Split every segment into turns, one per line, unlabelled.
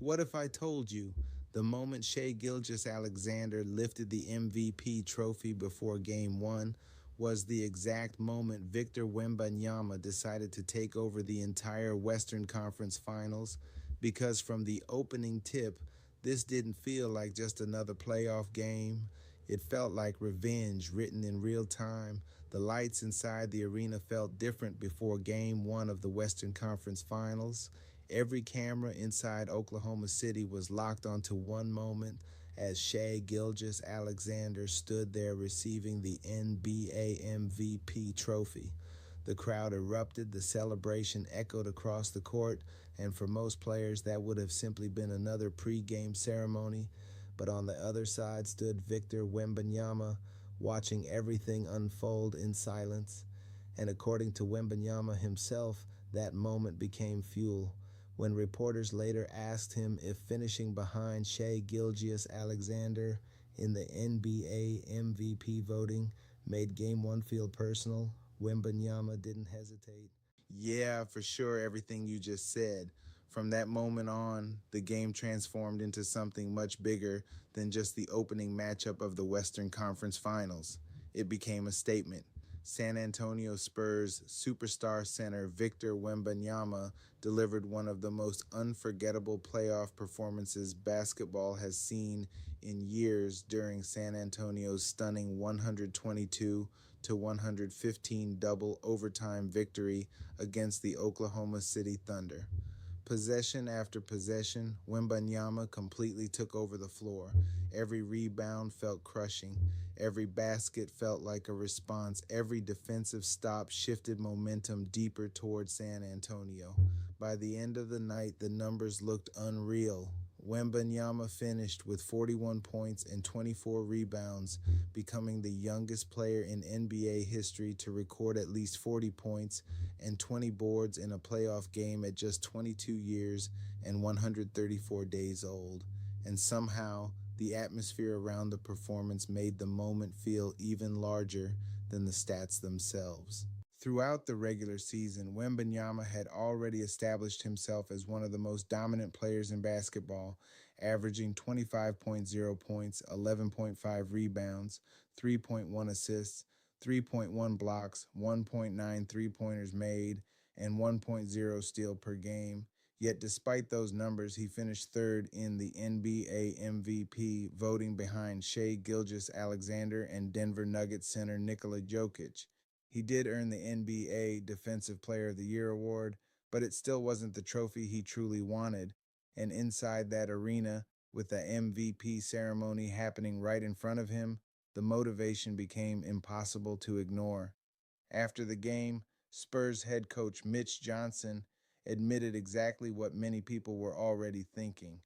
What if I told you the moment Shai Gilgeous-Alexander lifted the MVP trophy before Game 1 was the exact moment Victor Wembanyama decided to take over the entire Western Conference Finals? Because from the opening tip, this didn't feel like just another playoff game. It felt like revenge written in real time. The lights inside the arena felt different before Game 1 of the Western Conference Finals. Every camera inside Oklahoma City was locked onto one moment as Shai Gilgeous-Alexander stood there receiving the NBA MVP trophy. The crowd erupted, the celebration echoed across the court, and for most players that would have simply been another pre-game ceremony. But on the other side stood Victor Wembanyama, watching everything unfold in silence. And according to Wembanyama himself, that moment became fuel. When reporters later asked him if finishing behind Shai Gilgeous-Alexander in the NBA MVP voting made Game 1 feel personal, Wembanyama didn't hesitate. Yeah, for sure, everything you just said. From that moment on, the game transformed into something much bigger than just the opening matchup of the Western Conference Finals. It became a statement. San Antonio Spurs superstar center Victor Wembanyama delivered one of the most unforgettable playoff performances basketball has seen in years during San Antonio's stunning 122-115 double overtime victory against the Oklahoma City Thunder. Possession after possession, Wembanyama completely took over the floor. Every rebound felt crushing. Every basket felt like a response. Every defensive stop shifted momentum deeper toward San Antonio. By the end of the night, the numbers looked unreal. Wembanyama finished with 41 points and 24 rebounds, becoming the youngest player in NBA history to record at least 40 points and 20 boards in a playoff game at just 22 years and 134 days old. And somehow, the atmosphere around the performance made the moment feel even larger than the stats themselves. Throughout the regular season, Wembanyama had already established himself as one of the most dominant players in basketball, averaging 25.0 points, 11.5 rebounds, 3.1 assists, 3.1 blocks, 1.9 three-pointers made, and 1.0 steal per game. Yet despite those numbers, he finished third in the NBA MVP voting behind Shai Gilgeous-Alexander and Denver Nuggets center Nikola Jokic. He did earn the NBA Defensive Player of the Year award, but it still wasn't the trophy he truly wanted. And inside that arena, with the MVP ceremony happening right in front of him, the motivation became impossible to ignore. After the game, Spurs head coach Mitch Johnson admitted exactly what many people were already thinking.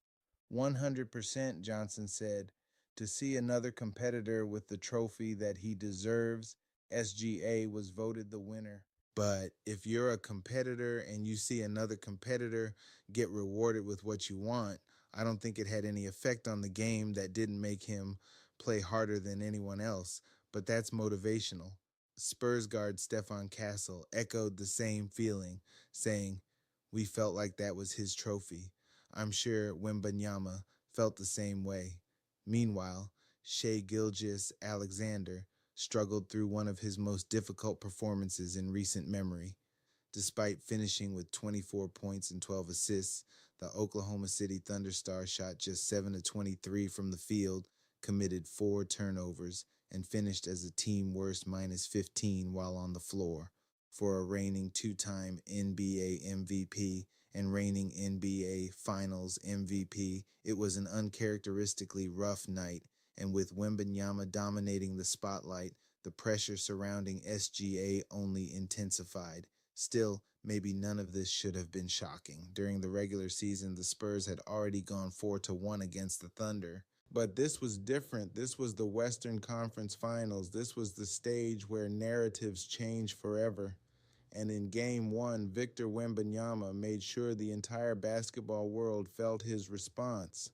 100%, Johnson said, to see another competitor with the trophy that he deserves, SGA was voted the winner. But if you're a competitor and you see another competitor get rewarded with what you want, I don't think it had any effect on the game. That didn't make him play harder than anyone else. But that's motivational. Spurs guard Stefan Castle echoed the same feeling, saying, "We felt like that was his trophy." I'm sure Wembanyama felt the same way. Meanwhile, Shai Gilgeous-Alexander struggled through one of his most difficult performances in recent memory. Despite finishing with 24 points and 12 assists, the Oklahoma City Thunder star shot just 7 of 23 from the field, committed 4 turnovers, and finished as a team worst -15 while on the floor. For a reigning two-time NBA MVP and reigning NBA Finals MVP, it was an uncharacteristically rough night, and with Wembanyama dominating the spotlight, the pressure surrounding SGA only intensified. Still, maybe none of this should have been shocking. During the regular season, the Spurs had already gone 4-1 against the Thunder. But this was different. This was the Western Conference Finals. This was the stage where narratives change forever. And in Game 1, Victor Wembanyama made sure the entire basketball world felt his response.